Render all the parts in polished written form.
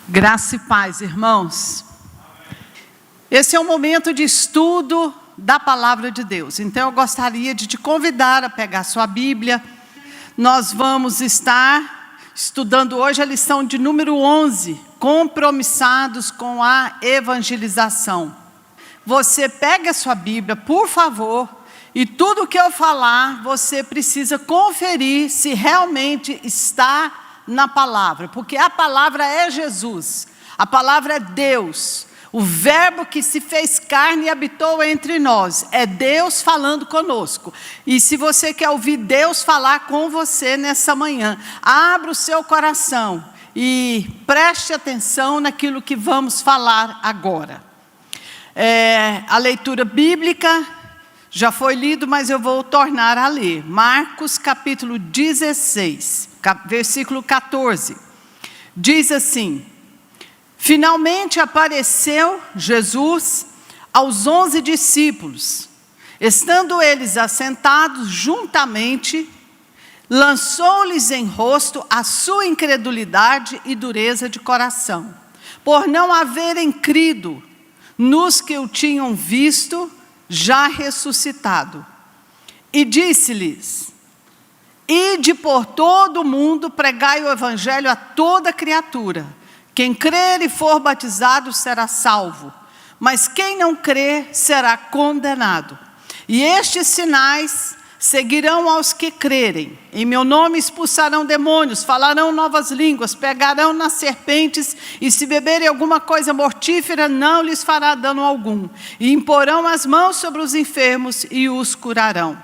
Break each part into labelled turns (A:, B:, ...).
A: Graça e paz, irmãos. Esse é um momento de estudo da palavra de Deus. Então eu gostaria de te convidar a pegar sua Bíblia. Nós vamos estar estudando hoje a lição de número 11, compromissados com a evangelização. Você pega a sua Bíblia, por favor, e tudo que eu falar, você precisa conferir se realmente está na palavra, porque a palavra é Jesus, a palavra é Deus, o verbo que se fez carne e habitou entre nós, é Deus falando conosco. E se você quer ouvir Deus falar com você nessa manhã, abra o seu coração e preste atenção naquilo que vamos falar agora. A leitura bíblica já foi lido, mas eu vou tornar a ler. Marcos capítulo 16, versículo 14. Diz assim: finalmente apareceu Jesus aos 11 discípulos. Estando eles assentados juntamente, lançou-lhes em rosto a sua incredulidade e dureza de coração, por não haverem crido nos que o tinham visto já ressuscitado. E disse-lhes: ide por todo o mundo, pregai o evangelho a toda criatura. Quem crer e for batizado será salvo, mas quem não crer será condenado. E estes sinais seguirão aos que crerem. Em meu nome expulsarão demônios, falarão novas línguas, pegarão nas serpentes, e se beberem alguma coisa mortífera, não lhes fará dano algum. E imporão as mãos sobre os enfermos e os curarão.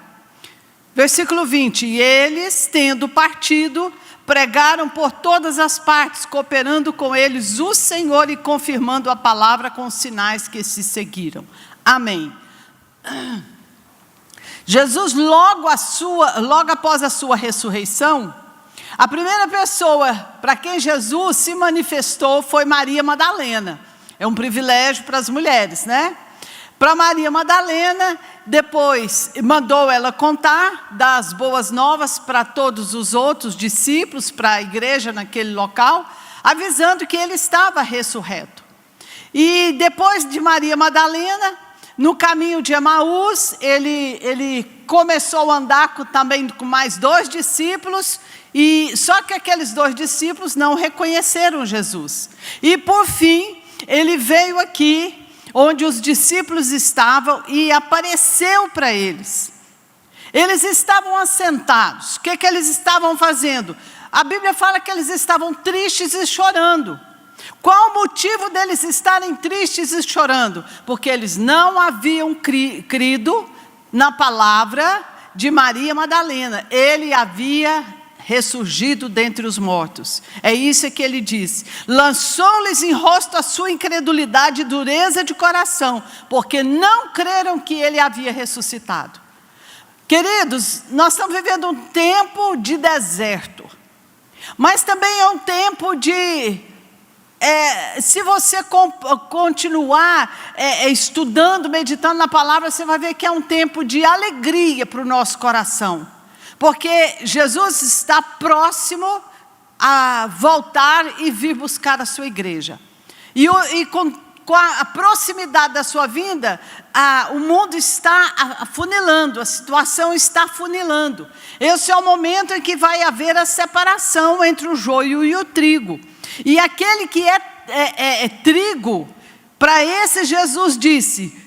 A: Versículo 20, e eles, tendo partido, pregaram por todas as partes, cooperando com eles o Senhor e confirmando a palavra com os sinais que se seguiram. Amém. Jesus, logo após a sua ressurreição, a primeira pessoa para quem Jesus se manifestou foi Maria Madalena. É um privilégio para as mulheres, né? Para Maria Madalena, depois mandou ela contar das boas novas para todos os outros discípulos, para a igreja naquele local, avisando que ele estava ressurreto. E depois de Maria Madalena, no caminho de Emaús, ele começou a andar também com mais 2 discípulos, e só que aqueles 2 discípulos não reconheceram Jesus. E por fim, ele veio aqui, onde os discípulos estavam, e apareceu para eles. Eles estavam assentados. O que eles estavam fazendo? A Bíblia fala que eles estavam tristes e chorando. Qual o motivo deles estarem tristes e chorando? Porque eles não haviam crido na palavra de Maria Madalena. Ele havia ressurgido dentre os mortos. É isso que ele diz. Lançou-lhes em rosto a sua incredulidade e dureza de coração, porque não creram que ele havia ressuscitado. Queridos, nós estamos vivendo um tempo de deserto, mas também é um tempo de... se você continuar estudando, meditando na palavra, você vai ver que é um tempo de alegria para o nosso coração. Porque Jesus está próximo a voltar e vir buscar a sua igreja. E com a proximidade da sua vinda, o mundo está afunilando, a situação está afunilando. Esse é o momento em que vai haver a separação entre o joio e o trigo. E aquele que é trigo, para esse Jesus disse: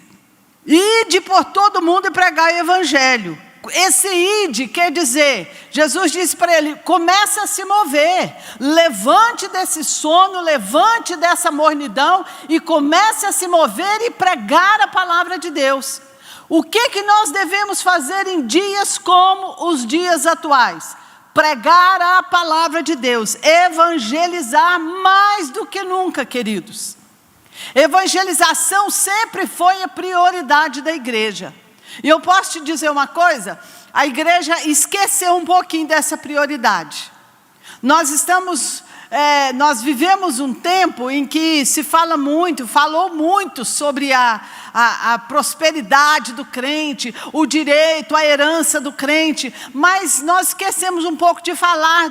A: ide por todo mundo e pregai o evangelho. Esse ide quer dizer, Jesus disse para ele: comece a se mover, levante desse sono, levante dessa mornidão e comece a se mover e pregar a palavra de Deus. O que nós devemos fazer em dias como os dias atuais? Pregar a palavra de Deus, evangelizar mais do que nunca, queridos. Evangelização sempre foi a prioridade da igreja. E eu posso te dizer uma coisa, a igreja esqueceu um pouquinho dessa prioridade. Nós estamos nós vivemos um tempo em que se falou muito sobre a prosperidade do crente, o direito, a herança do crente, mas nós esquecemos um pouco de falar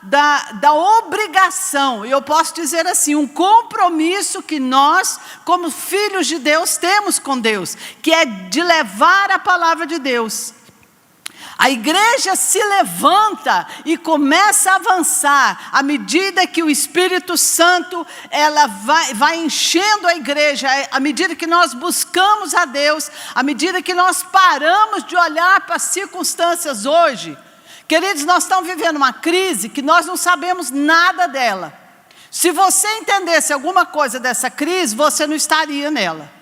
A: da obrigação, e eu posso dizer assim, um compromisso que nós, como filhos de Deus, temos com Deus, que é de levar a palavra de Deus. A igreja se levanta e começa a avançar, à medida que o Espírito Santo vai enchendo a igreja, à medida que nós buscamos a Deus, à medida que nós paramos de olhar para as circunstâncias hoje. Queridos, nós estamos vivendo uma crise que nós não sabemos nada dela. Se você entendesse alguma coisa dessa crise, você não estaria nela.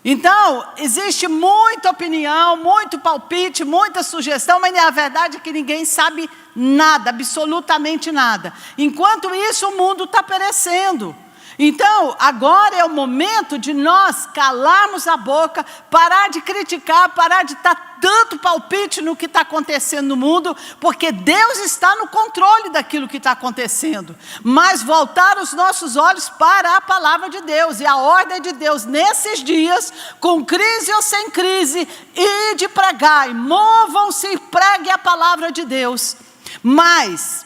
A: Então, existe muita opinião, muito palpite, muita sugestão, mas a verdade é que ninguém sabe nada, absolutamente nada. Enquanto isso, o mundo está perecendo. Então, agora é o momento de nós calarmos a boca, parar de criticar, parar de dar tanto palpite no que está acontecendo no mundo, porque Deus está no controle daquilo que está acontecendo. Mas voltar os nossos olhos para a palavra de Deus, e a ordem de Deus nesses dias, com crise ou sem crise, ide pregai, movam-se e pregue a palavra de Deus. Mas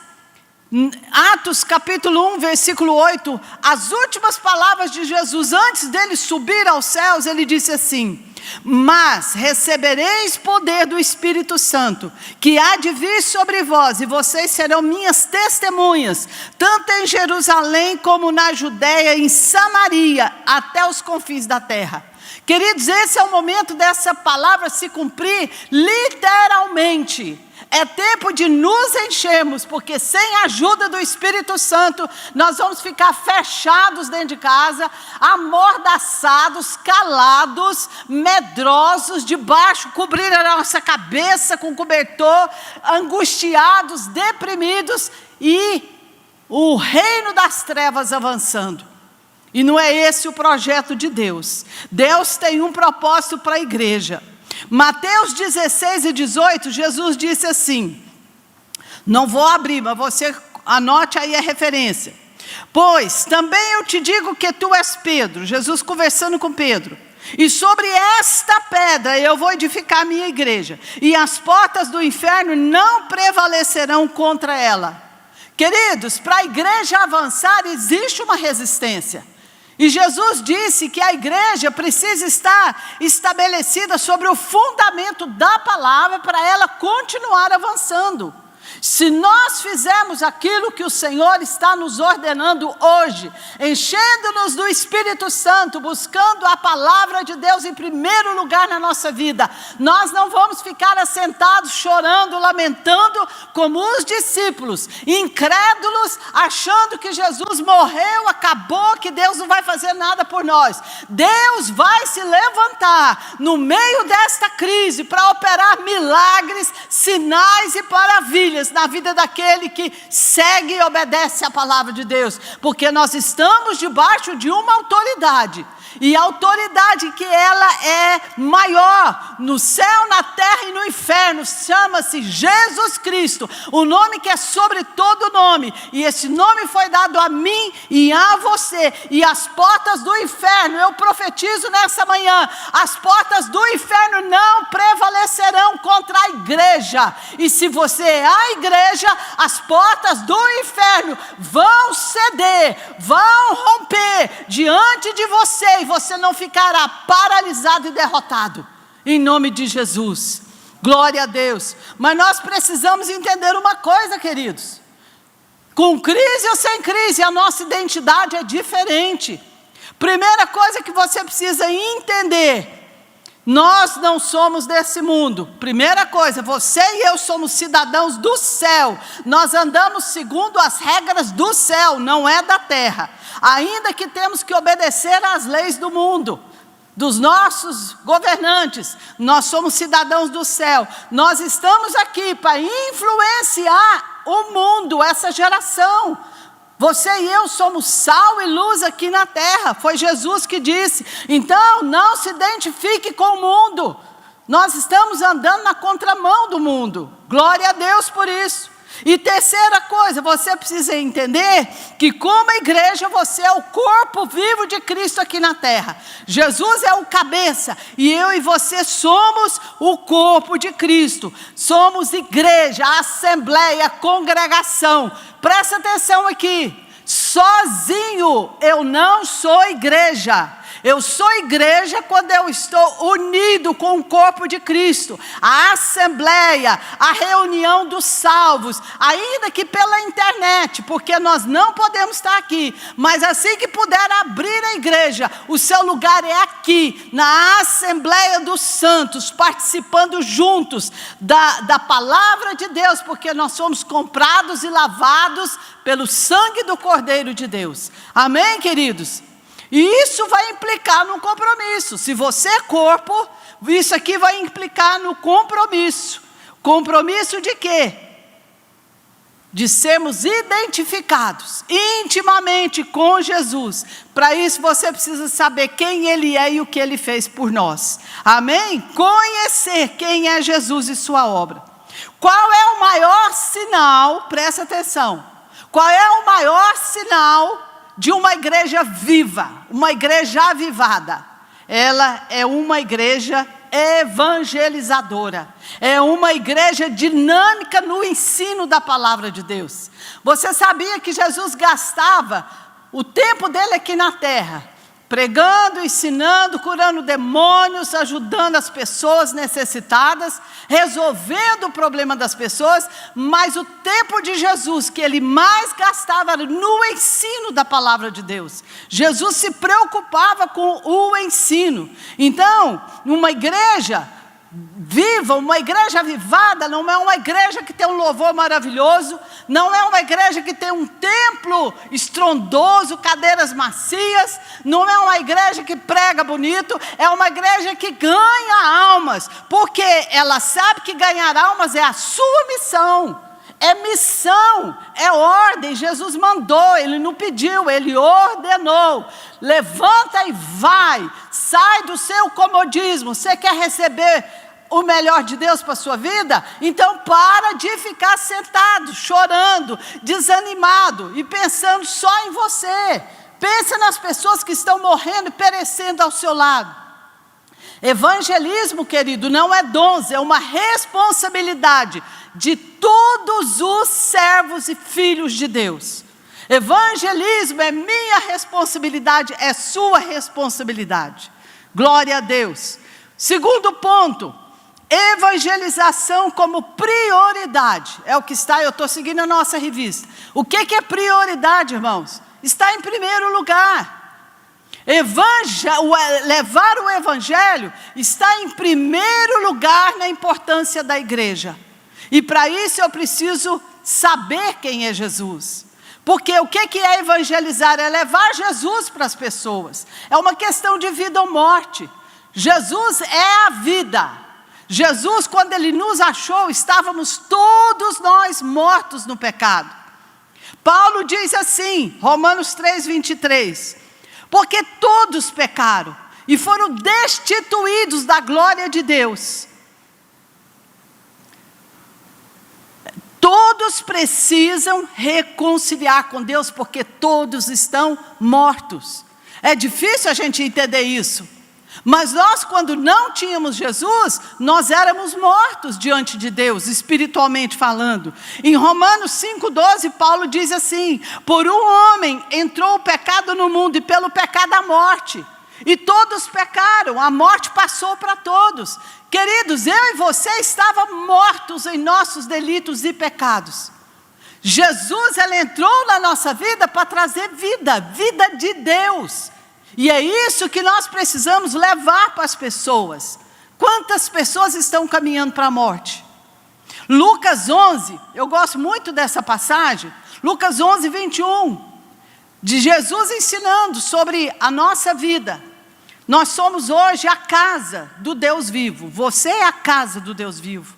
A: Atos capítulo 1, versículo 8, as últimas palavras de Jesus, antes dele subir aos céus, ele disse assim: mas recebereis poder do Espírito Santo, que há de vir sobre vós, e vocês serão minhas testemunhas, tanto em Jerusalém como na Judéia, em Samaria, até os confins da terra. Queridos, esse é o momento dessa palavra se cumprir literalmente. É tempo de nos enchermos, porque sem a ajuda do Espírito Santo, nós vamos ficar fechados dentro de casa, amordaçados, calados, medrosos, debaixo, cobrir a nossa cabeça com cobertor, angustiados, deprimidos, e o reino das trevas avançando. E não é esse o projeto de Deus. Deus tem um propósito para a igreja. Mateus 16 e 18, Jesus disse assim, não vou abrir, mas você anote aí a referência. Pois também eu te digo que tu és Pedro, Jesus conversando com Pedro, e sobre esta pedra eu vou edificar a minha igreja, e as portas do inferno não prevalecerão contra ela. Queridos, para a igreja avançar existe uma resistência. E Jesus disse que a igreja precisa estar estabelecida sobre o fundamento da palavra para ela continuar avançando. Se nós fizermos aquilo que o Senhor está nos ordenando hoje, enchendo-nos do Espírito Santo, buscando a palavra de Deus em primeiro lugar na nossa vida, nós não vamos ficar assentados, chorando, lamentando, como os discípulos, incrédulos, achando que Jesus morreu, acabou, que Deus não vai fazer nada por nós. Deus vai se levantar no meio desta crise para operar milagres, sinais e maravilhas na vida daquele que segue e obedece a palavra de Deus, porque nós estamos debaixo de uma autoridade, e a autoridade que ela é maior no céu, na terra e no inferno, chama-se Jesus Cristo, o nome que é sobre todo nome, e esse nome foi dado a mim e a você, e as portas do inferno, eu profetizo nessa manhã, as portas do inferno não prevalecerão contra a igreja, e se você é a igreja, as portas do inferno vão ceder, vão romper diante de você, e você não ficará paralisado e derrotado, em nome de Jesus, glória a Deus. Mas nós precisamos entender uma coisa, queridos, com crise ou sem crise, a nossa identidade é diferente. Primeira coisa que você precisa entender, nós não somos desse mundo. Primeira coisa, você e eu somos cidadãos do céu, nós andamos segundo as regras do céu, não é da terra, ainda que temos que obedecer às leis do mundo, dos nossos governantes, nós somos cidadãos do céu, nós estamos aqui para influenciar o mundo, essa geração. Você e eu somos sal e luz aqui na terra, foi Jesus que disse. Então não se identifique com o mundo, nós estamos andando na contramão do mundo, glória a Deus por isso. E terceira coisa, você precisa entender que como igreja você é o corpo vivo de Cristo aqui na terra. Jesus é o cabeça e eu e você somos o corpo de Cristo. Somos igreja, assembleia, congregação. Presta atenção aqui, sozinho eu não sou igreja. Eu sou igreja quando eu estou unido com o corpo de Cristo. A assembleia, a reunião dos salvos, ainda que pela internet, porque nós não podemos estar aqui. Mas assim que puder abrir a igreja, o seu lugar é aqui, na Assembleia dos Santos, participando juntos da palavra de Deus, porque nós somos comprados e lavados pelo sangue do Cordeiro de Deus. Amém, queridos? E isso vai implicar no compromisso. Se você é corpo, isso aqui vai implicar no compromisso. Compromisso de quê? De sermos identificados intimamente com Jesus. Para isso você precisa saber quem Ele é e o que Ele fez por nós. Amém? Conhecer quem é Jesus e sua obra. Qual é o maior sinal, presta atenção, qual é o maior sinal de uma igreja viva, uma igreja avivada? Ela é uma igreja evangelizadora, é uma igreja dinâmica no ensino da palavra de Deus. Você sabia que Jesus gastava o tempo dele aqui na terra, pregando, ensinando, curando demônios, ajudando as pessoas necessitadas, resolvendo o problema das pessoas, mas o tempo de Jesus que ele mais gastava era no ensino da palavra de Deus. Jesus se preocupava com o ensino. Então, uma igreja viva, uma igreja avivada, não é uma igreja que tem um louvor maravilhoso, não é uma igreja que tem um templo estrondoso, cadeiras macias, não é uma igreja que prega bonito, é uma igreja que ganha almas, porque ela sabe que ganhar almas é a sua missão. É missão, é ordem. Jesus mandou, Ele não pediu, Ele ordenou. Levanta e vai, sai do seu comodismo. Você quer receber o melhor de Deus para a sua vida? Então para de ficar sentado, chorando, desanimado e pensando só em você. Pensa nas pessoas que estão morrendo e perecendo ao seu lado. Evangelismo, querido, não é dons, é uma responsabilidade de todos os servos e filhos de Deus. Evangelismo é minha responsabilidade, é sua responsabilidade. Glória a Deus. Segundo ponto, evangelização como prioridade. É o que está, eu estou seguindo a nossa revista. O que é prioridade, irmãos? Está em primeiro lugar. Levar o evangelho está em primeiro lugar na importância da igreja. E para isso eu preciso saber quem é Jesus. Porque o que é evangelizar? É levar Jesus para as pessoas. É uma questão de vida ou morte. Jesus é a vida. Jesus, quando Ele nos achou, estávamos todos nós mortos no pecado. Paulo diz assim, Romanos 3:23, porque todos pecaram e foram destituídos da glória de Deus. Todos precisam reconciliar com Deus, porque todos estão mortos. É difícil a gente entender isso. Mas nós, quando não tínhamos Jesus, nós éramos mortos diante de Deus, espiritualmente falando. Em Romanos 5:12, Paulo diz assim: por um homem entrou o pecado no mundo, e pelo pecado a morte. E todos pecaram, a morte passou para todos. Queridos, eu e você estávamos mortos em nossos delitos e pecados. Jesus, Ele entrou na nossa vida para trazer vida, vida de Deus. E é isso que nós precisamos levar para as pessoas. Quantas pessoas estão caminhando para a morte? Lucas 11, eu gosto muito dessa passagem. Lucas 11:21, de Jesus ensinando sobre a nossa vida. Nós somos hoje a casa do Deus vivo. Você é a casa do Deus vivo.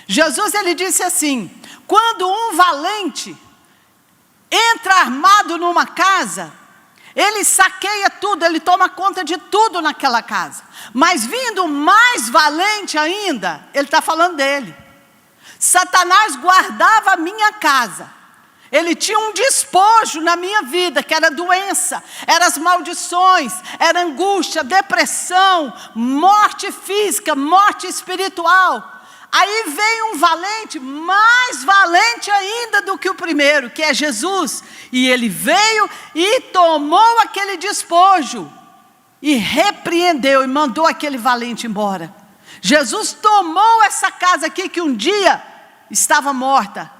A: Jesus, Ele disse assim: quando um valente entra armado numa casa, ele saqueia tudo, ele toma conta de tudo naquela casa. Mas vindo mais valente ainda, ele está falando dele. Satanás guardava a minha casa. Ele tinha um despojo na minha vida, que era doença, eram as maldições, era angústia, depressão, morte física, morte espiritual. Aí veio um valente, mais valente ainda do que o primeiro, que é Jesus. E ele veio e tomou aquele despojo, e repreendeu, e mandou aquele valente embora. Jesus tomou essa casa aqui, que um dia estava morta.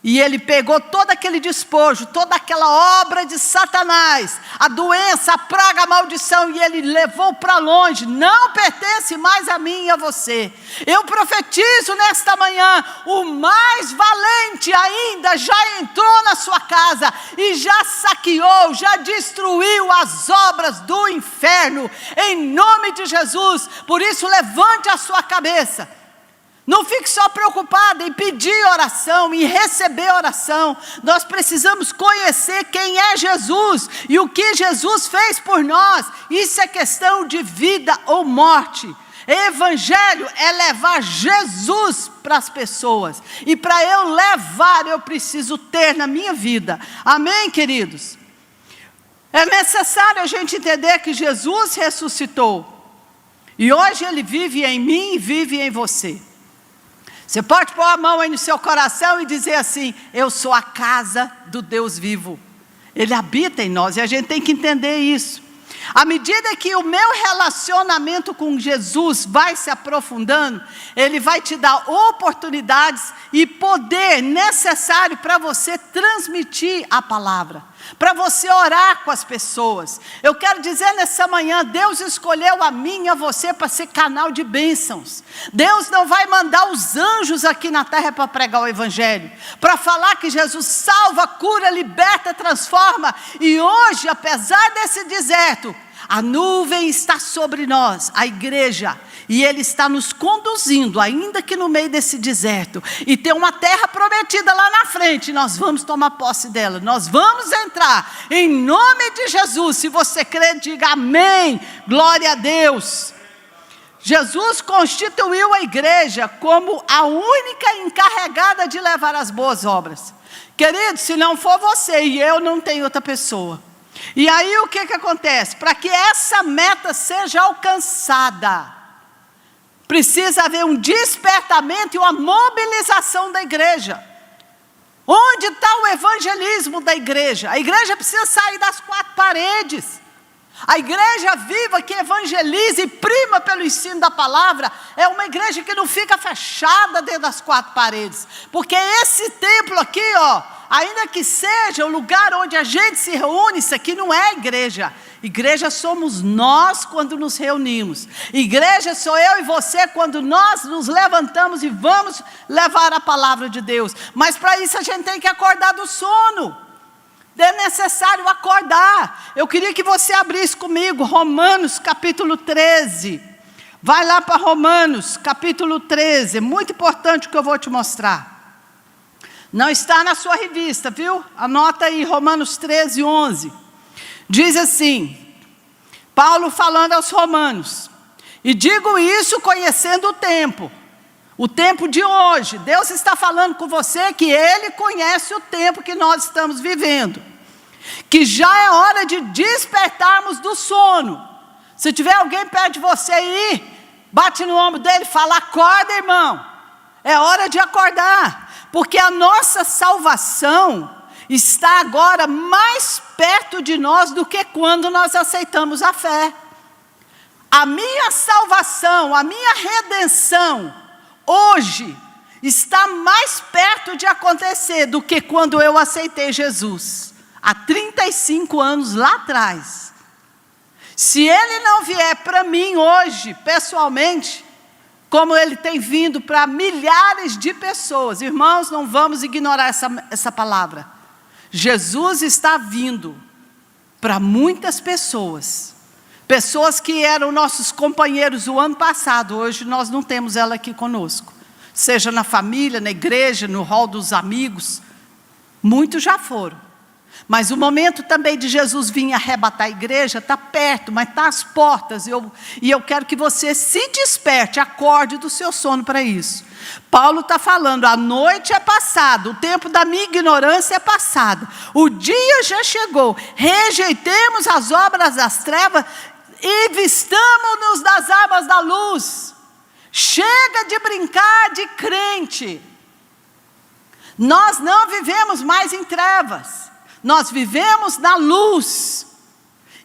A: E ele pegou todo aquele despojo, toda aquela obra de Satanás, a doença, a praga, a maldição, e ele levou para longe. Não pertence mais a mim e a você. Eu profetizo nesta manhã, o mais valente ainda já entrou na sua casa e já saqueou, já destruiu as obras do inferno, em nome de Jesus. Por isso, levante a sua cabeça. Não fique só preocupado em pedir oração, em receber oração. Nós precisamos conhecer quem é Jesus e o que Jesus fez por nós. Isso é questão de vida ou morte. Evangelho é levar Jesus para as pessoas. E para eu levar, eu preciso ter na minha vida. Amém, queridos? É necessário a gente entender que Jesus ressuscitou. E hoje Ele vive em mim e vive em você. Você pode pôr a mão aí no seu coração e dizer assim: eu sou a casa do Deus vivo. Ele habita em nós e a gente tem que entender isso. À medida que o meu relacionamento com Jesus vai se aprofundando, Ele vai te dar oportunidades e poder necessário para você transmitir a palavra, para você orar com as pessoas. Eu quero dizer nessa manhã, Deus escolheu a mim e a você para ser canal de bênçãos. Deus não vai mandar os anjos aqui na terra para pregar o evangelho, para falar que Jesus salva, cura, liberta, transforma. E hoje, apesar desse deserto, a nuvem está sobre nós, a igreja, e Ele está nos conduzindo, ainda que no meio desse deserto, e tem uma terra prometida lá na frente. Nós vamos tomar posse dela, nós vamos entrar, em nome de Jesus. Se você crê, diga amém, glória a Deus. Jesus constituiu a igreja como a única encarregada de levar as boas obras. Querido, se não for você e eu, não tem outra pessoa. E aí o que acontece? Para que essa meta seja alcançada, precisa haver um despertamento e uma mobilização da igreja. Onde está o evangelismo da igreja? A igreja precisa sair das quatro paredes. A igreja viva que evangeliza e prima pelo ensino da palavra é uma igreja que não fica fechada dentro das quatro paredes. Porque esse templo aqui, ainda que seja o lugar onde a gente se reúne, isso aqui não é igreja. Igreja somos nós quando nos reunimos. Igreja sou eu e você quando nós nos levantamos e vamos levar a palavra de Deus. Mas para isso a gente tem que acordar do sono. É necessário acordar. Eu queria que você abrisse comigo Romanos capítulo 13. Vai lá para Romanos capítulo 13. É muito importante o que eu vou te mostrar. Não está na sua revista, viu? Anota aí, Romanos 13, 11. Diz assim, Paulo falando aos romanos: e digo isso conhecendo o tempo de hoje. Deus está falando com você que Ele conhece o tempo que nós estamos vivendo, que já é hora de despertarmos do sono. Se tiver alguém perto de você aí, bate no ombro dele e fala: acorda, irmão, é hora de acordar, porque a nossa salvação está agora mais perto de nós do que quando nós aceitamos a fé. A minha salvação, a minha redenção, hoje, está mais perto de acontecer do que quando eu aceitei Jesus, há 35 anos lá atrás. Se Ele não vier para mim hoje, pessoalmente, como Ele tem vindo para milhares de pessoas, irmãos, não vamos ignorar essa palavra. Jesus está vindo para muitas pessoas. Pessoas que eram nossos companheiros o ano passado, hoje nós não temos ela aqui conosco. Seja na família, na igreja, no hall dos amigos. Muitos já foram. Mas o momento também de Jesus vir arrebatar a igreja está perto, mas está às portas. E eu quero que você se desperte, acorde do seu sono para isso. Paulo está falando, a noite é passada, o tempo da minha ignorância é passado. O dia já chegou, rejeitemos as obras das trevas e vistamos-nos das armas da luz. Chega de brincar de crente. Nós não vivemos mais em trevas. Nós vivemos na luz.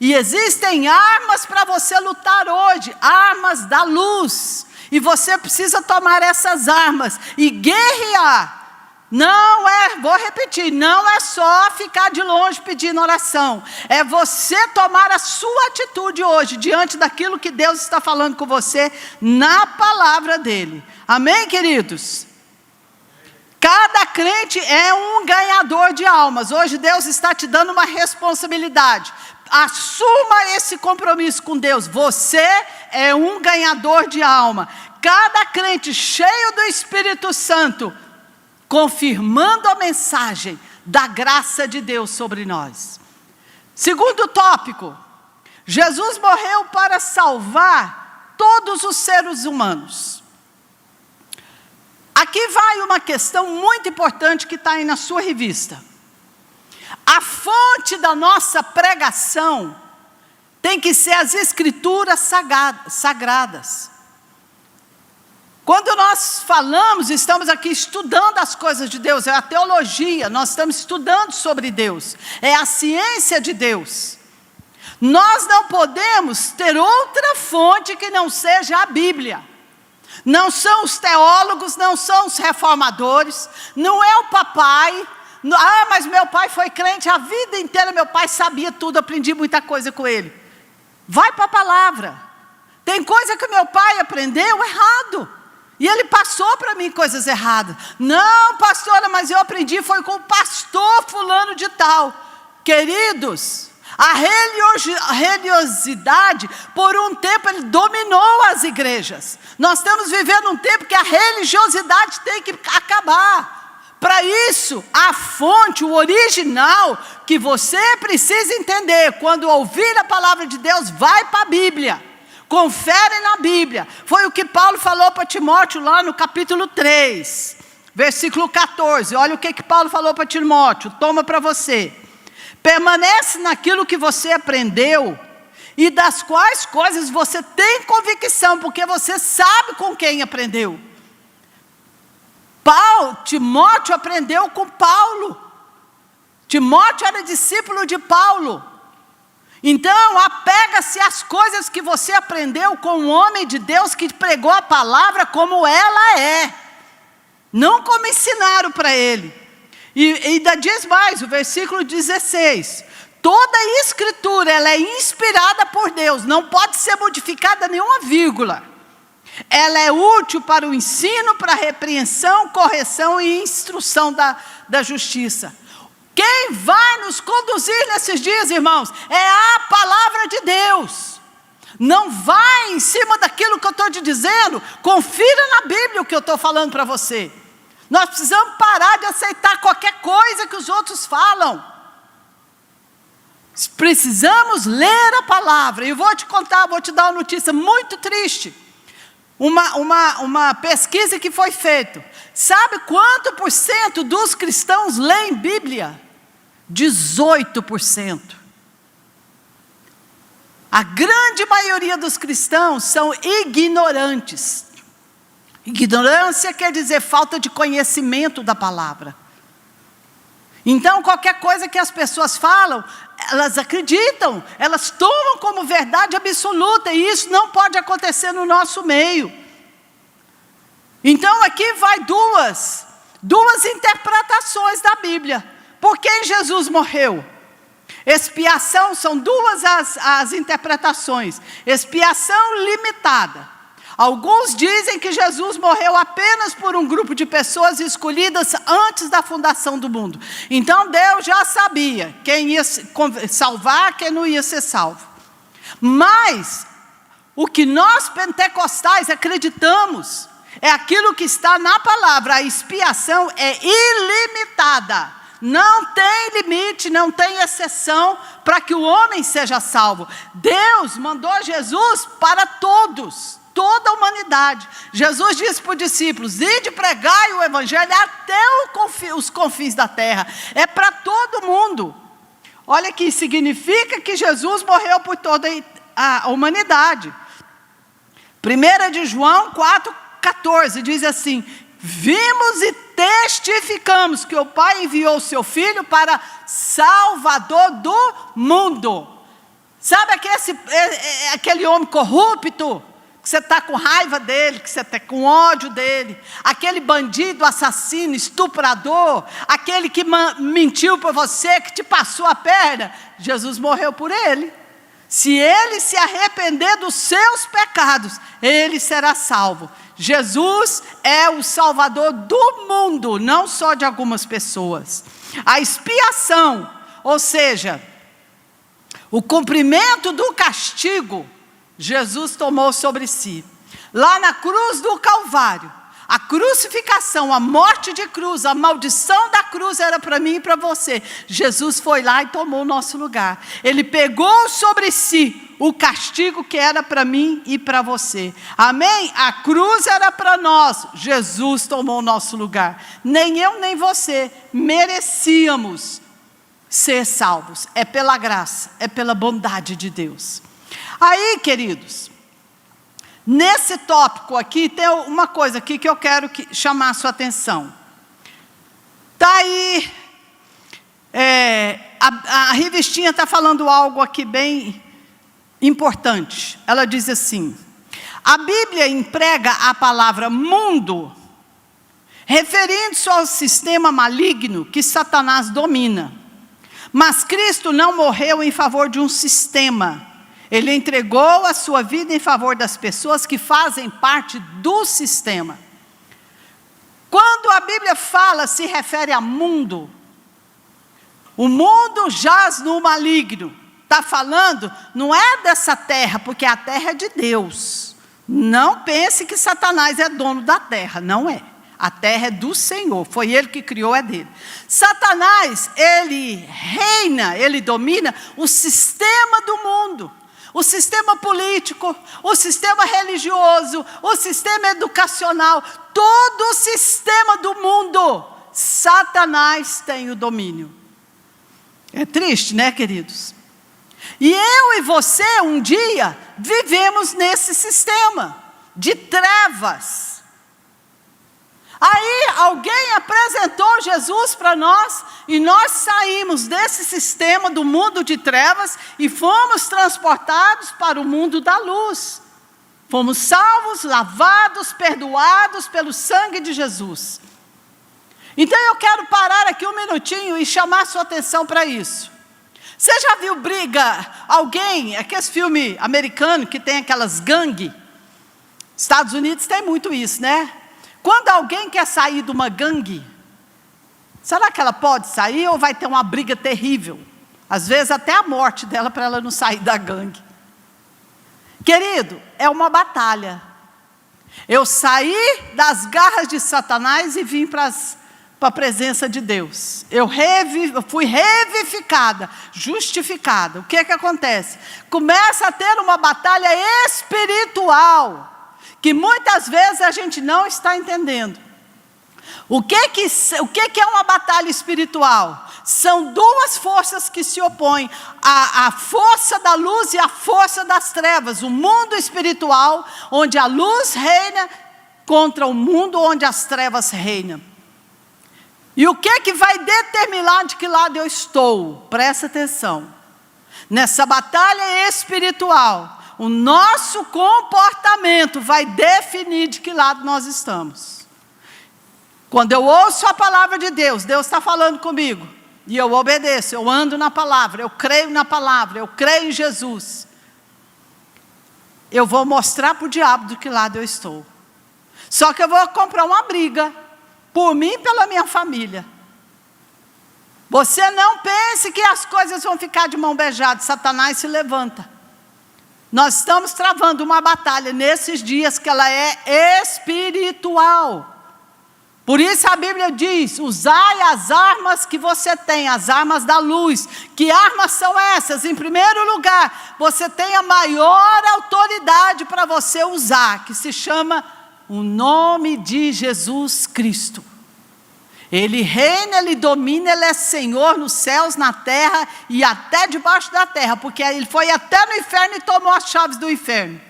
A: E existem armas para você lutar hoje, armas da luz. E você precisa tomar essas armas e guerrear. Não é, vou repetir, não é só ficar de longe pedindo oração. É você tomar a sua atitude hoje, diante daquilo que Deus está falando com você, na palavra dEle. Amém, queridos? Cada crente é um ganhador de almas. Hoje Deus está te dando uma responsabilidade. Assuma esse compromisso com Deus. Você é um ganhador de alma. Cada crente cheio do Espírito Santo, confirmando a mensagem da graça de Deus sobre nós. Segundo tópico, Jesus morreu para salvar todos os seres humanos. Aqui vai uma questão muito importante que está aí na sua revista. A fonte da nossa pregação tem que ser as Escrituras sagradas. Quando nós falamos, estamos aqui estudando as coisas de Deus, é a teologia, nós estamos estudando sobre Deus, é a ciência de Deus. Nós não podemos ter outra fonte que não seja a Bíblia. Não são os teólogos, não são os reformadores, não é o papai. Mas meu pai foi crente a vida inteira, meu pai sabia tudo, aprendi muita coisa com ele. Vai para a palavra. Tem coisa que meu pai aprendeu errado. E ele passou para mim coisas erradas. Não, pastora, mas eu aprendi, foi com o pastor fulano de tal. Queridos, a religiosidade, por um tempo, ele dominou as igrejas. Nós estamos vivendo um tempo que a religiosidade tem que acabar. Para isso, a fonte, o original, que você precisa entender, quando ouvir a palavra de Deus, vai para a Bíblia. Confere na Bíblia. Foi o que Paulo falou para Timóteo lá no capítulo 3, versículo 14. Olha o que Paulo falou para Timóteo, toma para você. Permanece naquilo que você aprendeu e das quais coisas você tem convicção, porque você sabe com quem aprendeu. Timóteo aprendeu com Paulo. Timóteo era discípulo de Paulo. Então, apega-se às coisas que você aprendeu com um homem de Deus que pregou a palavra como ela é, não como ensinaram para ele. E ainda diz mais, o versículo 16, toda a escritura, ela é inspirada por Deus, não pode ser modificada nenhuma vírgula. Ela é útil para o ensino, para a repreensão, correção e instrução da justiça. Quem vai nos conduzir nesses dias, irmãos, é a palavra de Deus. Não vai em cima daquilo que eu estou te dizendo, confira na Bíblia o que eu estou falando para você. Nós precisamos parar de aceitar qualquer coisa que os outros falam. Precisamos ler a palavra. E vou te contar, vou te dar uma notícia muito triste. Uma pesquisa que foi feita. Sabe quanto por cento dos cristãos leem Bíblia? 18%. A grande maioria dos cristãos são ignorantes. Ignorância quer dizer falta de conhecimento da palavra. Então, qualquer coisa que as pessoas falam, elas acreditam, elas tomam como verdade absoluta, e isso não pode acontecer no nosso meio. Então, aqui vai duas interpretações da Bíblia. Por que Jesus morreu? Expiação, são duas as interpretações. Expiação limitada. Alguns dizem que Jesus morreu apenas por um grupo de pessoas escolhidas antes da fundação do mundo. Então Deus já sabia quem ia salvar, quem não ia ser salvo. Mas o que nós pentecostais acreditamos é aquilo que está na palavra. A expiação é ilimitada. Não tem limite, não tem exceção para que o homem seja salvo. Deus mandou Jesus para todos, toda a humanidade. Jesus disse para os discípulos: ide pregai o evangelho até os confins da terra. É para todo mundo. Olha que significa que Jesus morreu por toda a humanidade. 1 de João 4,14 diz assim: vimos e testificamos que o Pai enviou o seu Filho para Salvador do mundo. Sabe aquele homem corrupto, que você está com raiva dele, que você está com ódio dele, aquele bandido, assassino, estuprador, aquele que mentiu para você, que te passou a perna? Jesus morreu por ele. Se ele se arrepender dos seus pecados, ele será salvo. Jesus é o Salvador do mundo, não só de algumas pessoas. A expiação, ou seja, o cumprimento do castigo, Jesus tomou sobre si. Lá na cruz do Calvário, a crucificação, a morte de cruz, a maldição da cruz era para mim e para você. Jesus foi lá e tomou o nosso lugar. Ele pegou sobre si o castigo que era para mim e para você. Amém? A cruz era para nós. Jesus tomou o nosso lugar. Nem eu nem você merecíamos ser salvos. É pela graça, é pela bondade de Deus. Aí, queridos, nesse tópico aqui, tem uma coisa aqui que eu quero chamar a sua atenção. Está aí, a revistinha está falando algo aqui bem importante. Ela diz assim: a Bíblia emprega a palavra mundo, referindo-se ao sistema maligno que Satanás domina. Mas Cristo não morreu em favor de um sistema. Ele entregou a sua vida em favor das pessoas que fazem parte do sistema. Quando a Bíblia fala, se refere a mundo. O mundo jaz no maligno. Está falando, não é dessa terra, porque a terra é de Deus. Não pense que Satanás é dono da terra, não é. A terra é do Senhor, foi Ele que criou, é dele. Satanás, ele reina, ele domina o sistema do mundo. O sistema político, o sistema religioso, o sistema educacional, todo o sistema do mundo, Satanás tem o domínio. É triste, né, queridos? E eu e você, um dia, vivemos nesse sistema de trevas. Aí alguém apresentou Jesus para nós e nós saímos desse sistema do mundo de trevas e fomos transportados para o mundo da luz. Fomos salvos, lavados, perdoados pelo sangue de Jesus. Então eu quero parar aqui um minutinho e chamar sua atenção para isso. Você já viu briga, aqueles filmes americanos que tem aquelas gangues? Estados Unidos tem muito isso, né? Quando alguém quer sair de uma gangue, será que ela pode sair ou vai ter uma briga terrível? Às vezes até a morte dela para ela não sair da gangue. Querido, é uma batalha. Eu saí das garras de Satanás e vim para a presença de Deus. Eu fui revivificada, justificada. O que acontece? Começa a ter uma batalha espiritual, que muitas vezes a gente não está entendendo. O que é uma batalha espiritual? São duas forças que se opõem, a força da luz e a força das trevas. O mundo espiritual, onde a luz reina, contra o mundo onde as trevas reinam. E o que vai determinar de que lado eu estou? Presta atenção. Nessa batalha espiritual, o nosso comportamento vai definir de que lado nós estamos. Quando eu ouço a palavra de Deus, Deus está falando comigo, e eu obedeço, eu ando na palavra, eu creio na palavra, eu creio em Jesus. Eu vou mostrar para o diabo de que lado eu estou. Só que eu vou comprar uma briga, por mim e pela minha família. Você não pense que as coisas vão ficar de mão beijada, Satanás se levanta. Nós estamos travando uma batalha nesses dias que ela é espiritual. Por isso a Bíblia diz: usai as armas que você tem, as armas da luz. Que armas são essas? Em primeiro lugar, você tem a maior autoridade para você usar, que se chama o nome de Jesus Cristo. Ele reina, Ele domina, Ele é Senhor nos céus, na terra e até debaixo da terra, porque Ele foi até no inferno e tomou as chaves do inferno.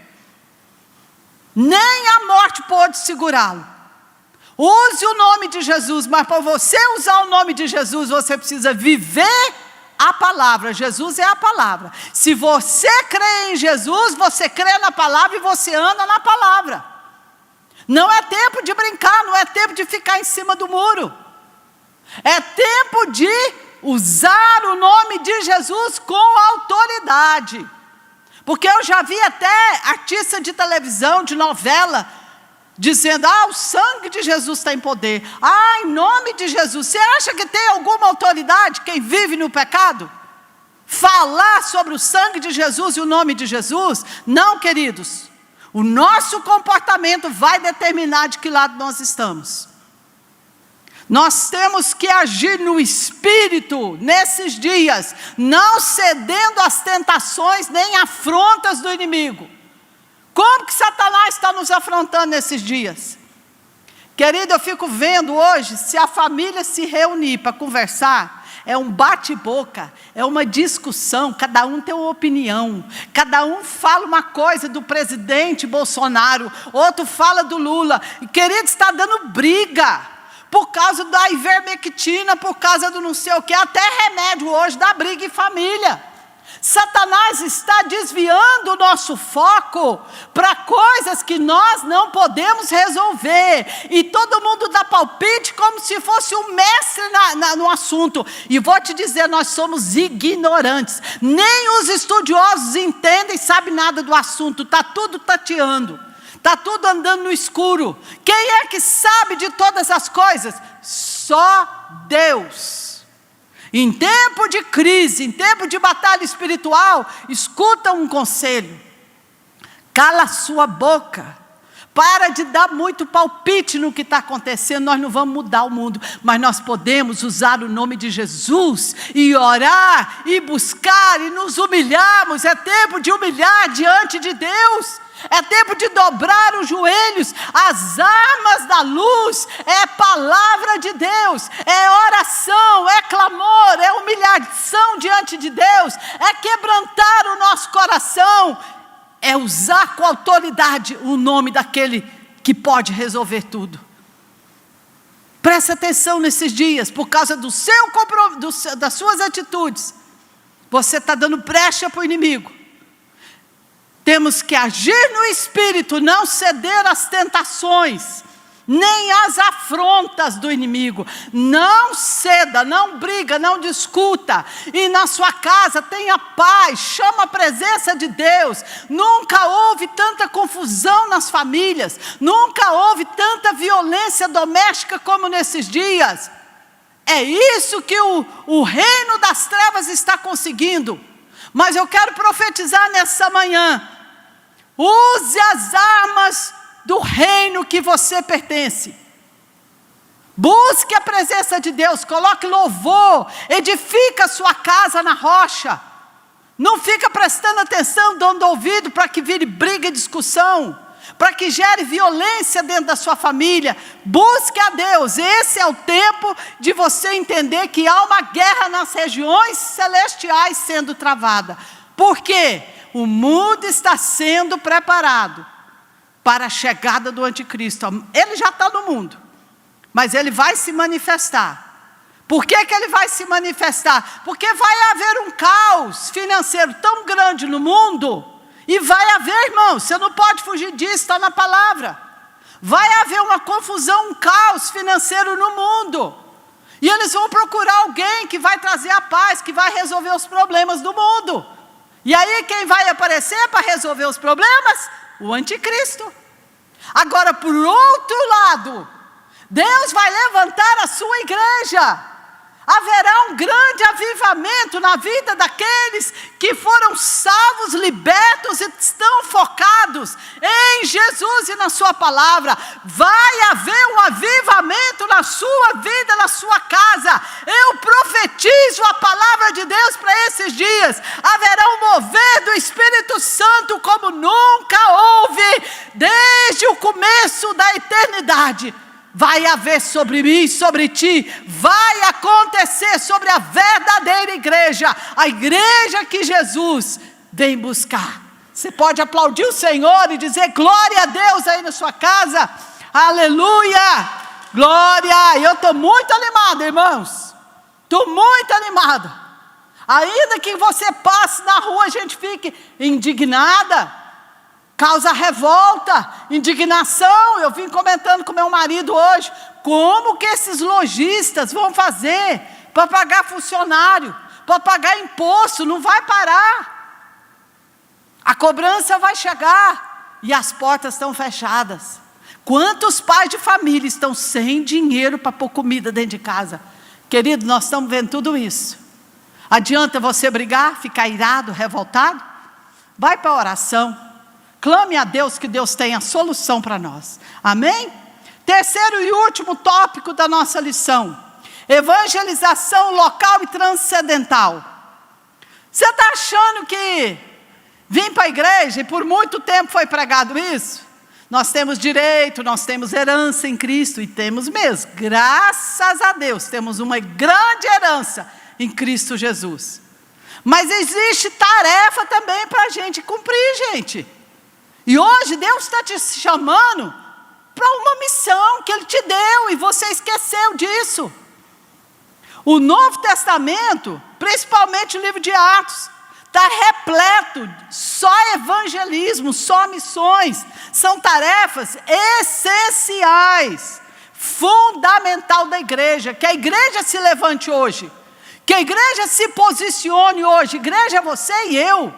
A: Nem a morte pôde segurá-lo. Use o nome de Jesus, mas para você usar o nome de Jesus, você precisa viver a palavra. Jesus é a palavra. Se você crê em Jesus, você crê na palavra e você anda na palavra. Não é tempo de brincar, não é tempo de ficar em cima do muro. É tempo de usar o nome de Jesus com autoridade. Porque eu já vi até artista de televisão, de novela, dizendo: o sangue de Jesus está em poder. Em nome de Jesus. Você acha que tem alguma autoridade quem vive no pecado? Falar sobre o sangue de Jesus e o nome de Jesus? Não, queridos. O nosso comportamento vai determinar de que lado nós estamos. Nós temos que agir no Espírito nesses dias, não cedendo às tentações nem afrontas do inimigo. Como que Satanás está nos afrontando nesses dias? Querido, eu fico vendo hoje, se a família se reunir para conversar, é um bate-boca, é uma discussão, cada um tem uma opinião, cada um fala uma coisa do presidente Bolsonaro, outro fala do Lula. E, querido, está dando briga por causa da ivermectina, por causa do não sei o que, até remédio hoje dá briga em família. Satanás está desviando o nosso foco para coisas que nós não podemos resolver, e todo mundo dá palpite como se fosse um mestre no assunto. E vou te dizer, nós somos ignorantes, nem os estudiosos entendem, sabem nada do assunto, está tudo tateando, está tudo andando no escuro. Quem é que sabe de todas as coisas? Só Deus. Em tempo de crise, em tempo de batalha espiritual, escuta um conselho: cala a sua boca, para de dar muito palpite no que está acontecendo. Nós não vamos mudar o mundo, mas nós podemos usar o nome de Jesus, e orar, e buscar, e nos humilharmos. É tempo de humilhar diante de Deus. É tempo de dobrar os joelhos. As armas da luz é palavra de Deus, é oração, é clamor, é humilhação diante de Deus, é quebrantar o nosso coração, é usar com autoridade o nome daquele que pode resolver tudo. Preste atenção nesses dias, por causa do seu compromisso, das suas atitudes, você está dando brecha para o inimigo. Temos que agir no Espírito, não ceder às tentações, nem às afrontas do inimigo. Não ceda, não briga, não discuta. E na sua casa tenha paz, chama a presença de Deus. Nunca houve tanta confusão nas famílias, nunca houve tanta violência doméstica como nesses dias. É isso que o reino das trevas está conseguindo. Mas eu quero profetizar nessa manhã: use as armas do reino que você pertence. Busque a presença de Deus, coloque louvor, edifica a sua casa na rocha. Não fica prestando atenção, dando ouvido para que vire briga e discussão, para que gere violência dentro da sua família. Busque a Deus. Esse é o tempo de você entender que há uma guerra nas regiões celestiais sendo travada. Por quê? O mundo está sendo preparado para a chegada do anticristo. Ele já está no mundo, mas ele vai se manifestar. Por que ele vai se manifestar? Porque vai haver um caos financeiro tão grande no mundo, e vai haver, irmãos, você não pode fugir disso, está na palavra. Vai haver uma confusão, um caos financeiro no mundo, e eles vão procurar alguém que vai trazer a paz, que vai resolver os problemas do mundo. E aí quem vai aparecer para resolver os problemas? O anticristo. Agora, por outro lado, Deus vai levantar a sua igreja, haverá um grande avivamento na vida daqueles que foram salvos, libertos e estão focados em Jesus e na sua palavra. Vai haver um avivamento na sua vida, na sua casa. Eu profetizo a palavra de Deus para esses dias. Haverá um mover do Espírito Santo como nunca houve desde o começo da eternidade. Vai haver sobre mim e sobre ti, vai acontecer sobre a verdadeira igreja, a igreja que Jesus vem buscar. Você pode aplaudir o Senhor e dizer glória a Deus aí na sua casa, aleluia, glória. Eu estou muito animada, irmãos, estou muito animada. Ainda que você passe na rua, a gente fique indignada, causa revolta, indignação. Eu vim comentando com meu marido hoje, como que esses lojistas vão fazer para pagar funcionário, para pagar imposto? Não vai parar, a cobrança vai chegar e as portas estão fechadas. Quantos pais de família estão sem dinheiro para pôr comida dentro de casa? Querido, nós estamos vendo tudo isso. Adianta você brigar, ficar irado, revoltado? Vai para a oração, clame a Deus que Deus tenha solução para nós. Amém? Terceiro e último tópico da nossa lição: evangelização local e transcendental. Você está achando que vim para a igreja e por muito tempo foi pregado isso? Nós temos direito, nós temos herança em Cristo, e temos mesmo, graças a Deus, temos uma grande herança em Cristo Jesus. Mas existe tarefa também para a gente cumprir, gente. E hoje Deus está te chamando para uma missão que Ele te deu e você esqueceu disso. O Novo Testamento, principalmente o livro de Atos, está repleto, só evangelismo, só missões. São tarefas essenciais, fundamental da igreja. Que a igreja se levante hoje, que a igreja se posicione hoje. Igreja é você e eu.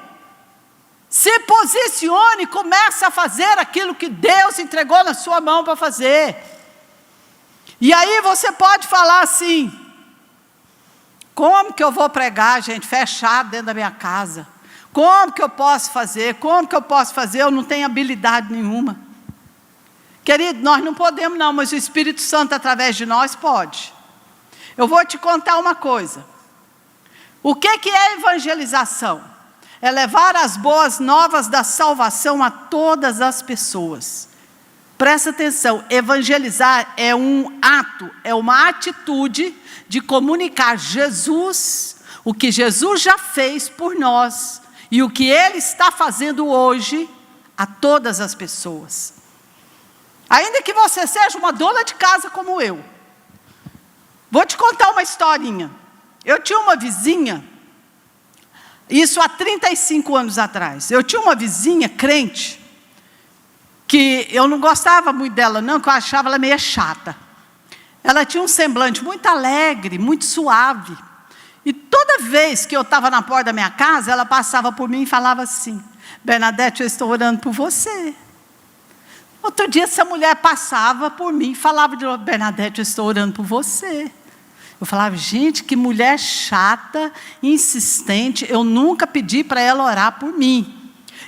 A: Se posicione e comece a fazer aquilo que Deus entregou na sua mão para fazer. E aí você pode falar assim: como que eu vou pregar, gente, fechado dentro da minha casa? Como que eu posso fazer? Como que eu posso fazer? Eu não tenho habilidade nenhuma. Querido, nós não podemos não, mas o Espírito Santo através de nós pode. Eu vou te contar uma coisa. O que é evangelização? É levar as boas novas da salvação a todas as pessoas. Presta atenção, evangelizar é um ato, é uma atitude de comunicar Jesus, o que Jesus já fez por nós e o que Ele está fazendo hoje a todas as pessoas. Ainda que você seja uma dona de casa como eu. Vou te contar uma historinha. Eu tinha uma vizinha, isso há 35 anos atrás. Eu tinha uma vizinha crente, que eu não gostava muito dela não, que eu achava ela meio chata. Ela tinha um semblante muito alegre, muito suave. E toda vez que eu estava na porta da minha casa, ela passava por mim e falava assim: Bernadette, eu estou orando por você. Outro dia essa mulher passava por mim e falava de novo: Bernadette, eu estou orando por você. Eu falava: gente, que mulher chata, insistente, eu nunca pedi para ela orar por mim.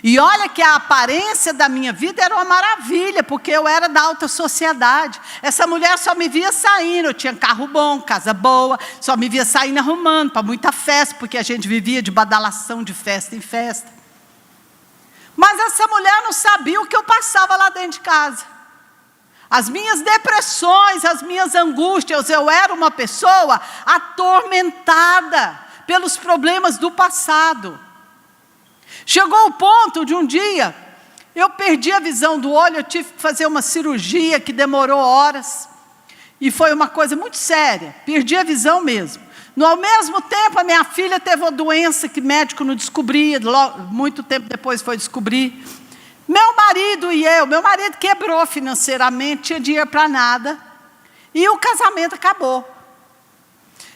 A: E olha que a aparência da minha vida era uma maravilha, porque eu era da alta sociedade. Essa mulher só me via saindo, eu tinha carro bom, casa boa, só me via saindo arrumando para muita festa, porque a gente vivia de badalação de festa em festa. Mas essa mulher não sabia o que eu passava lá dentro de casa. As minhas depressões, as minhas angústias, eu era uma pessoa atormentada pelos problemas do passado. Chegou o ponto de um dia, eu perdi a visão do olho, eu tive que fazer uma cirurgia que demorou horas, e foi uma coisa muito séria, perdi a visão mesmo. Ao mesmo tempo, a minha filha teve uma doença que médico não descobria, muito tempo depois foi descobrir. Meu marido quebrou financeiramente, tinha dinheiro para nada, e o casamento acabou.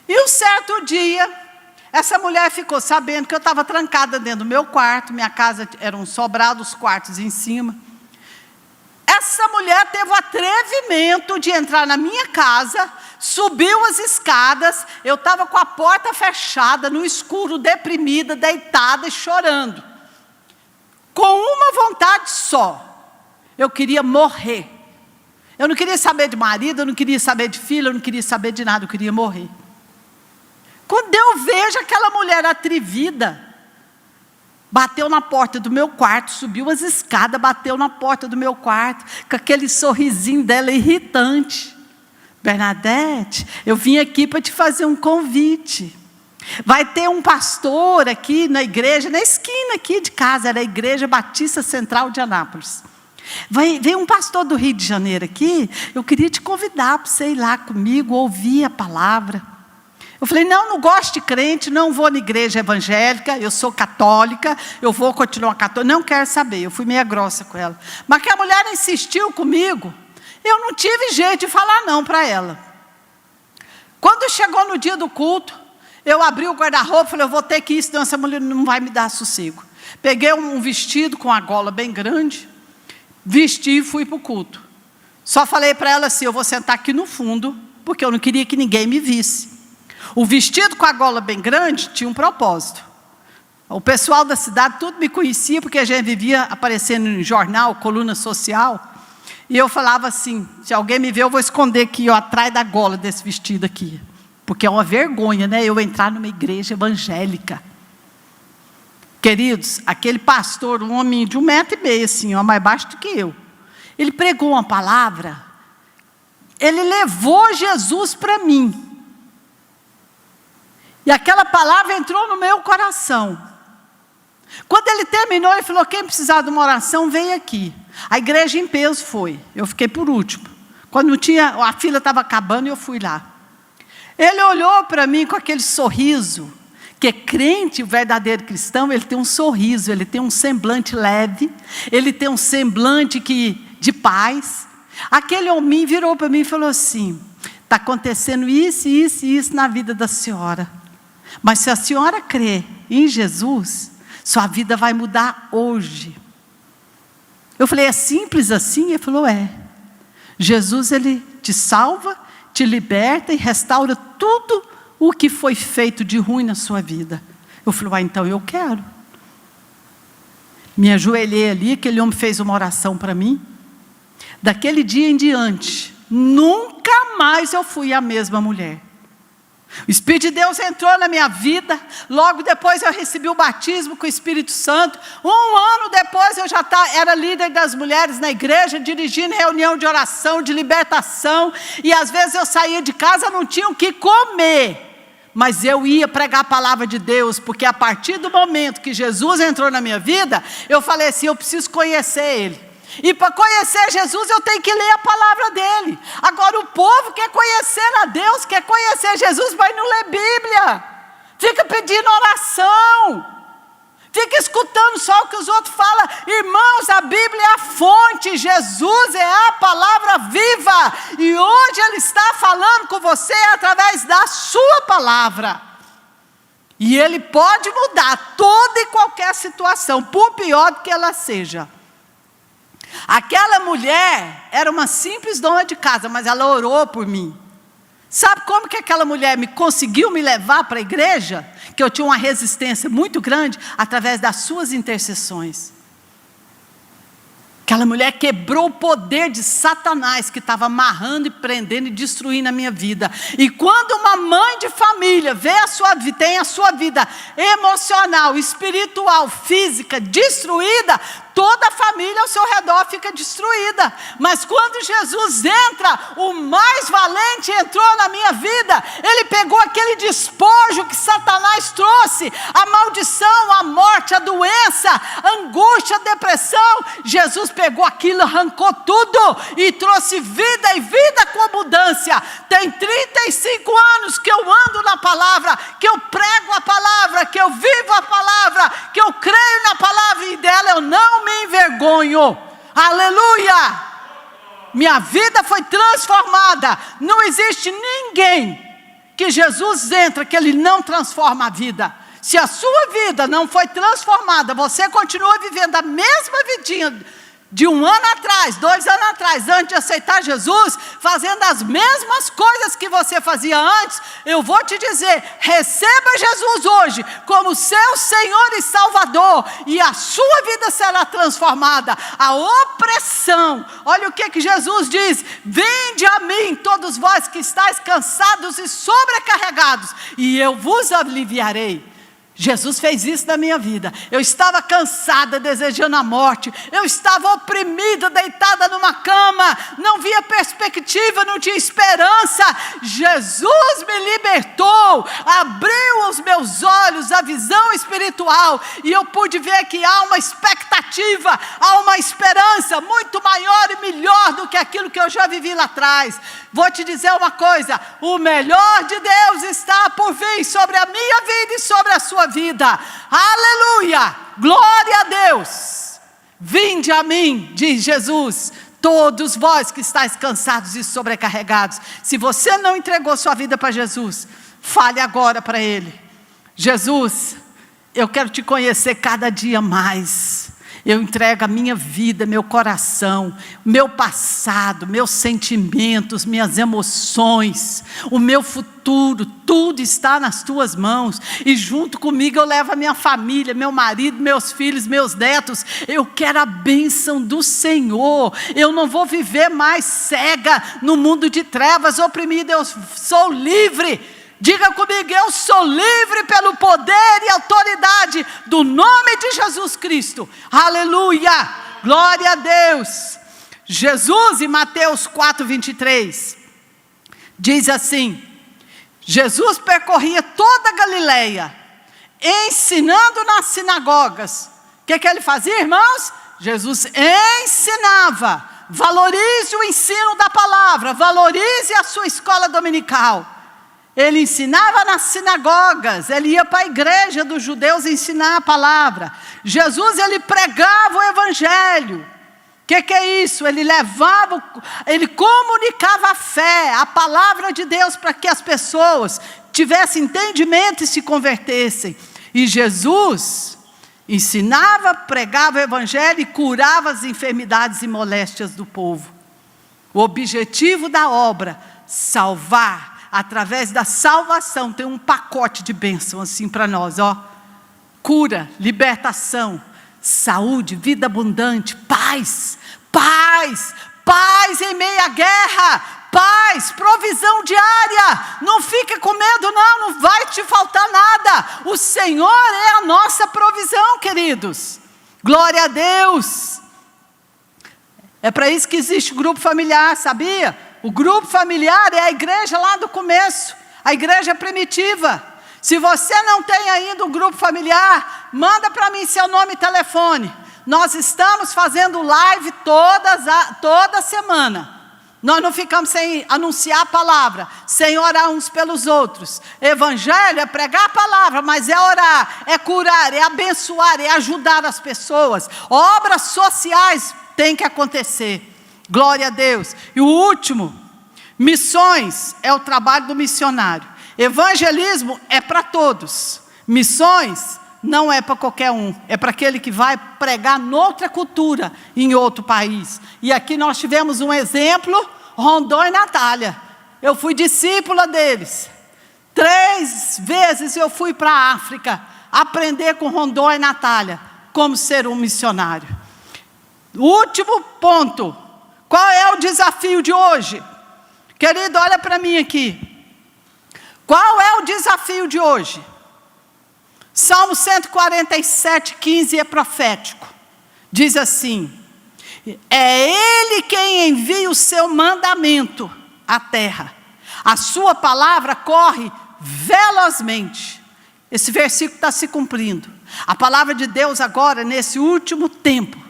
A: E um certo dia, essa mulher ficou sabendo que eu estava trancada dentro do meu quarto, minha casa era um sobrado, os quartos em cima. Essa mulher teve o atrevimento de entrar na minha casa, subiu as escadas, eu estava com a porta fechada, no escuro, deprimida, deitada e chorando. Com uma vontade só, eu queria morrer. Eu não queria saber de marido, eu não queria saber de filho, eu não queria saber de nada, eu queria morrer. Quando eu vejo aquela mulher atrevida, bateu na porta do meu quarto, subiu as escadas, bateu na porta do meu quarto, com aquele sorrisinho dela irritante. Bernadette, eu vim aqui para te fazer um convite. Vai ter um pastor aqui na igreja, na esquina aqui de casa, era a Igreja Batista Central de Anápolis. Vem um pastor do Rio de Janeiro aqui, eu queria te convidar para você ir lá comigo, ouvir a palavra. Eu falei, não gosto de crente, não vou na igreja evangélica, eu sou católica, eu vou continuar católica, não quero saber, eu fui meia grossa com ela. Mas que a mulher insistiu comigo, eu não tive jeito de falar não para ela. Quando chegou no dia do culto, eu abri o guarda-roupa, falei, eu vou ter que ir, senão essa mulher não vai me dar sossego. Peguei um vestido com a gola bem grande, vesti e fui para o culto. Só falei para ela assim, eu vou sentar aqui no fundo, porque eu não queria que ninguém me visse. O vestido com a gola bem grande tinha um propósito. O pessoal da cidade tudo me conhecia, porque a gente vivia aparecendo em jornal, coluna social. E eu falava assim, se alguém me ver, eu vou esconder aqui, ó, atrás da gola desse vestido aqui. Porque é uma vergonha, né? Eu entrar numa igreja evangélica. Queridos, aquele pastor, um homem de 1,5 m, assim, ó, mais baixo do que eu. Ele pregou uma palavra. Ele levou Jesus para mim. E aquela palavra entrou no meu coração. Quando ele terminou, ele falou, quem precisar de uma oração, vem aqui. A igreja em peso foi. Eu fiquei por último. Quando não tinha, a fila estava acabando, eu fui lá. Ele olhou para mim com aquele sorriso, que crente, o verdadeiro cristão, ele tem um sorriso, ele tem um semblante leve, ele tem um semblante de paz. Aquele homem virou para mim e falou assim, está acontecendo isso, isso e isso na vida da senhora. Mas se a senhora crê em Jesus, sua vida vai mudar hoje. Eu falei, é simples assim? Ele falou, é. Jesus, ele te salva, te liberta e restaura tudo o que foi feito de ruim na sua vida. Eu falei, então eu quero. Me ajoelhei ali, aquele homem fez uma oração para mim. Daquele dia em diante, nunca mais eu fui a mesma mulher. O Espírito de Deus entrou na minha vida, logo depois eu recebi o batismo com o Espírito Santo. 1 ano depois eu já era líder das mulheres na igreja, dirigindo reunião de oração, de libertação. E às vezes eu saía de casa, não tinha o que comer. Mas eu ia pregar a palavra de Deus, porque a partir do momento que Jesus entrou na minha vida, eu falei assim, eu preciso conhecer Ele. E para conhecer Jesus eu tenho que ler a palavra dele. Agora o povo quer conhecer a Deus, quer conhecer Jesus, mas não lê Bíblia. Fica pedindo oração. Fica escutando só o que os outros falam. Irmãos, a Bíblia é a fonte, Jesus é a palavra viva. E hoje Ele está falando com você através da sua palavra. E Ele pode mudar toda e qualquer situação, por pior do que ela seja. Aquela mulher era uma simples dona de casa, mas ela orou por mim. Sabe como que aquela mulher conseguiu me levar para a igreja? Que eu tinha uma resistência muito grande, através das suas intercessões. Aquela mulher quebrou o poder de Satanás, que estava amarrando e prendendo e destruindo a minha vida. E quando uma mãe de família tem a sua vida emocional, espiritual, física destruída, toda a família ao seu redor fica destruída. Mas quando Jesus entra, o mais valente entrou na minha vida. Ele pegou aquele despojo que Satanás trouxe, a maldição, a morte, a doença, a angústia, a depressão. Jesus pegou aquilo, arrancou tudo e trouxe vida, e vida com abundância. Tem 35 anos que eu ando na palavra, que eu prego a palavra, que eu vivo a palavra, que eu creio na palavra, e dela eu não me envergonho. Aleluia! Minha vida foi transformada. Não existe ninguém que Jesus entra que Ele não transforma a vida. Se a sua vida não foi transformada, você continua vivendo a mesma vidinha de 1 ano atrás, 2 anos atrás, antes de aceitar Jesus, fazendo as mesmas coisas que você fazia antes, eu vou te dizer, receba Jesus hoje como seu Senhor e Salvador, e a sua vida será transformada. A opressão, olha o que Jesus diz: vinde a mim, todos vós que estáis cansados e sobrecarregados, e eu vos aliviarei. Jesus fez isso na minha vida. Eu estava cansada, desejando a morte. Eu estava oprimida, deitada numa cama. Não via perspectiva, não tinha esperança. Jesus me libertou, abriu os meus olhos, a visão espiritual. E eu pude ver que há uma expectativa, há uma esperança muito maior e melhor do que aquilo que eu já vivi lá atrás. Vou te dizer uma coisa: o melhor de Deus está por vir sobre a minha vida e sobre a sua vida. Aleluia, glória a Deus. Vinde a mim, diz Jesus, todos vós que estáis cansados e sobrecarregados. Se você não entregou sua vida para Jesus, fale agora para Ele: Jesus, eu quero te conhecer cada dia mais. Eu entrego a minha vida, meu coração, meu passado, meus sentimentos, minhas emoções, o meu futuro, tudo está nas tuas mãos. E junto comigo eu levo a minha família, meu marido, meus filhos, meus netos. Eu quero a bênção do Senhor. Eu não vou viver mais cega no mundo de trevas, oprimida. Eu sou livre. Diga comigo: eu sou livre pelo poder e autoridade do nome de Jesus Cristo. Aleluia, glória a Deus. Jesus, em Mateus 4:23, diz assim: Jesus percorria toda a Galileia, ensinando nas sinagogas. O que ele fazia, irmãos? Jesus ensinava. Valorize o ensino da palavra, valorize a sua escola dominical. Ele ensinava nas sinagogas, ele ia para a igreja dos judeus ensinar a palavra. Jesus, ele pregava o evangelho. O que é isso? Ele levava, ele comunicava a fé, a palavra de Deus, para que as pessoas tivessem entendimento e se convertessem. E Jesus ensinava, pregava o evangelho e curava as enfermidades e moléstias do povo. O objetivo da obra: salvar. Através da salvação tem um pacote de bênção assim para nós, ó. Cura, libertação, saúde, vida abundante, paz, paz, paz em meio à guerra, paz, provisão diária. Não fique com medo não vai te faltar nada. O Senhor é a nossa provisão, queridos. Glória a Deus. É para isso que existe o grupo familiar, sabia? O grupo familiar é a igreja lá do começo, a igreja primitiva. Se você não tem ainda um grupo familiar, manda para mim seu nome e telefone. Nós estamos fazendo live toda semana. Nós não ficamos sem anunciar a palavra, sem orar uns pelos outros. Evangelho é pregar a palavra, mas é orar, é curar, é abençoar, é ajudar as pessoas. Obras sociais têm que acontecer. Glória a Deus. E o último: missões é o trabalho do missionário. Evangelismo é para todos. Missões não é para qualquer um. É para aquele que vai pregar noutra cultura, em outro país. E aqui nós tivemos um exemplo: Rondon e Natália. Eu fui discípula deles. 3 vezes eu fui para a África aprender com Rondon e Natália como ser um missionário. Último ponto: qual é o desafio de hoje? Querido, olha para mim aqui. Qual é o desafio de hoje? Salmo 147:15 é profético. Diz assim: é Ele quem envia o seu mandamento à terra. A sua palavra corre velozmente. Esse versículo está se cumprindo. A palavra de Deus agora, nesse último tempo,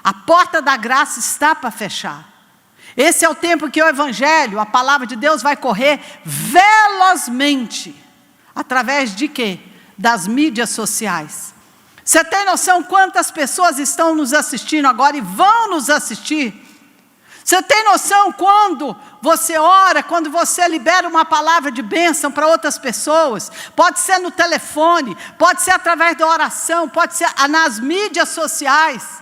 A: a porta da graça está para fechar. Esse é o tempo que o evangelho, a palavra de Deus, vai correr velozmente. Através de quê? Das mídias sociais. Você tem noção quantas pessoas estão nos assistindo agora e vão nos assistir? Você tem noção quando você ora, quando você libera uma palavra de bênção para outras pessoas? Pode ser no telefone, pode ser através da oração, pode ser nas mídias sociais.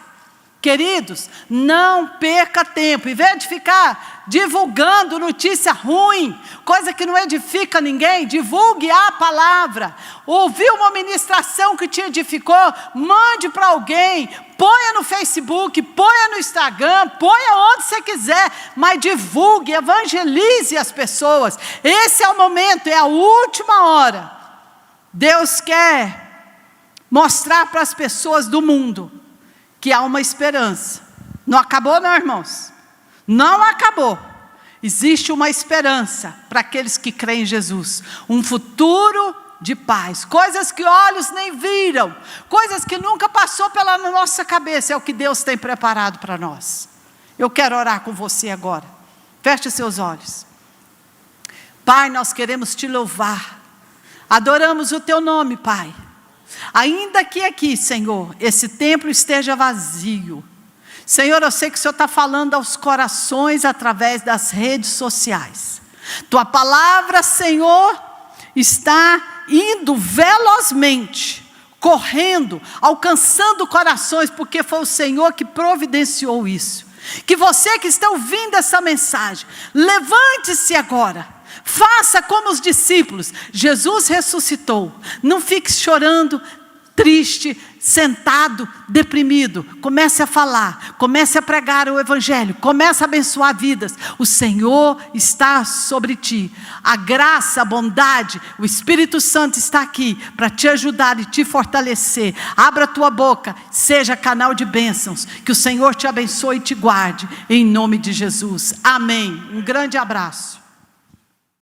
A: Queridos, não perca tempo. Em vez de ficar divulgando notícia ruim, coisa que não edifica ninguém, divulgue a palavra. Ouviu uma ministração que te edificou, mande para alguém, ponha no Facebook, ponha no Instagram, ponha onde você quiser, mas divulgue, evangelize as pessoas. Esse é o momento, é a última hora. Deus quer mostrar para as pessoas do mundo que há uma esperança. Não acabou não, irmãos? Não acabou. Existe uma esperança para aqueles que creem em Jesus. Um futuro de paz. Coisas que olhos nem viram. Coisas que nunca passou pela nossa cabeça. É o que Deus tem preparado para nós. Eu quero orar com você agora. Feche seus olhos. Pai, nós queremos te louvar. Adoramos o teu nome, Pai. Ainda que aqui, Senhor, esse templo esteja vazio. Senhor, eu sei que o Senhor está falando aos corações através das redes sociais. Tua palavra, Senhor, está indo velozmente, correndo, alcançando corações, porque foi o Senhor que providenciou isso. Que você que está ouvindo essa mensagem, levante-se agora. Faça como os discípulos. Jesus ressuscitou. Não fique chorando, triste, sentado, deprimido. Comece a falar, comece a pregar o evangelho, comece a abençoar vidas. O Senhor está sobre ti. A graça, a bondade, o Espírito Santo está aqui para te ajudar e te fortalecer. Abra a tua boca, seja canal de bênçãos. Que o Senhor te abençoe e te guarde, em nome de Jesus. Amém. Um grande abraço.